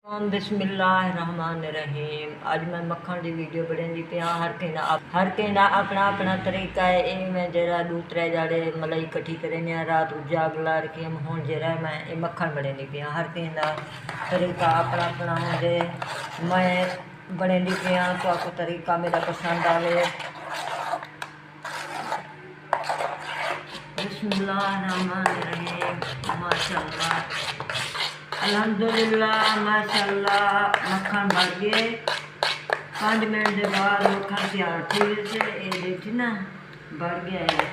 बिस्मिल्लाहिर्रहमानिर्रहीम। अज मैं मक्खन की वीडियो बनाती पिया। हर कहीं अपना अपना तरीका है। ये मैं जरा दूसरे जाड़े मलाई इकट्ठी करें रात जाग ला रखी हूँ। जरा मैं ये मक्खन बनाती पिया। हर कहीं का तरीका अपना अपना होंगे। मैं बनाती पिया तो आपको तरीका मेरा पसंद आवे। बिस्मिल्लाहिर्रहमानिर्रहीम। माशाअल्लाह अल्हम्दुलिल्लाह माशाअल्लाह मक्खन बढ़ गए। 5 मिनट के बाद मक्खन तैयार थी से ये देखी ना बढ़ गया है।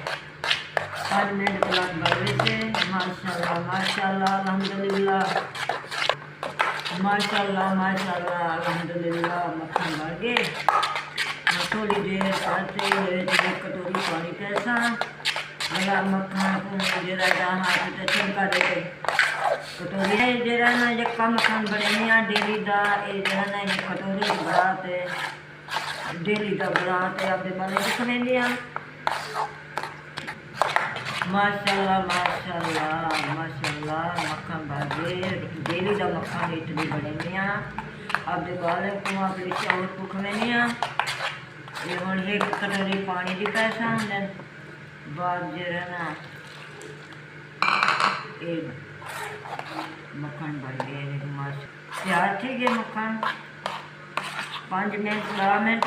5 मिनट तक बढ़ गए थे। माशाअल्लाह माशाअल्लाह अल्हम्दुलिल्लाह माशाअल्लाह माशाअल्लाह अल्हम्दुलिल्लाह मक्खन बढ़ गए। थोड़ी देर करते एक कटोरी पानी कैसा मेरा मक्खन को जरा हाथ से छिड़का देते कटोरी जरा ना यक्का मक्खन बने डेली का ये जरा ना ये कटोरी बरात डेली का बरात अपने बाले दिखने माशाअल्लाह माशाअल्लाह माशाअल्लाह मक्खन बाजे डेली का मक्खन इतनी बने अपने बाले को अपने चावल को खवें ये हम एक कटोरी पानी की पैसा होंगे बाद जरा ना ये मक्खन बन गए तैयार थी गए मक्खन 5 मिनट 10 मिनट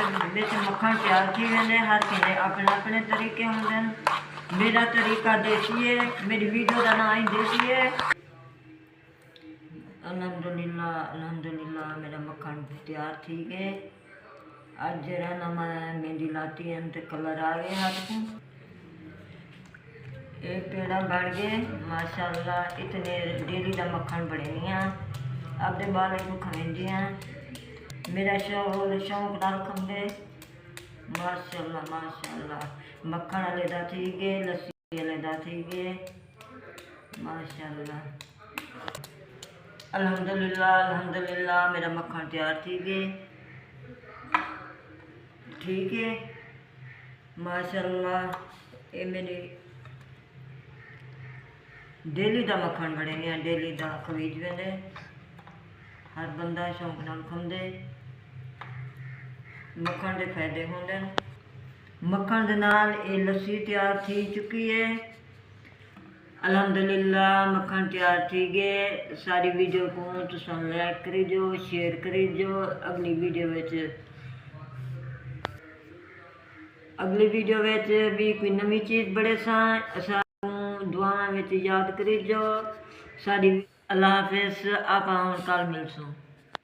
मक्खन तैयार थी गए। हर किसी अपने अपने तरीके होंगे। मेरा तरीका देसी है। मेरी वीडियो का नाम ही देसी है। अल्हम्दुलिल्लाह अल्हम्दुलिल्लाह मेरा मक्खन तैयार थी गए। आज जरा ना मैं मेहंदी लाती है तो कलर आ गए हाथ को एक पेड़ा बढ़ गए। माशाअल्लाह इतने डेली का मक्खन बने अपने बाले को खवेंदियाँ मेरा शौक नाल खंदे। माशाअल्लाह माशाअल्लाह मक्खन अलहदा थी गए लस्सी अलहदा थी गए। माशाअल्लाह अल्हम्दुलिल्लाह अल्हम्दुलिल्लाह मेरा मक्खन तैयार थी गए। ठीक है माशाअल्लाह ये मेरी डेली का मक्खन बने डेली का खरीद वेंदे हर बंदा शौक नाल खांदे। मक्खन के फायदे होंगे। मक्खन के नाल ये लस्सी तैयार थी चुकी है। अल्हम्दुलिल्लाह मक्खन तैयार थी गए। सारी वीडियो को तुम लाइक करी जो शेयर करी जो। अगली वीडियो भी कोई नवी चीज़ बड़े सा दुआवां में याद करी जो सारी। अल्लाह हाफिज़। आप कल मिलसूँ।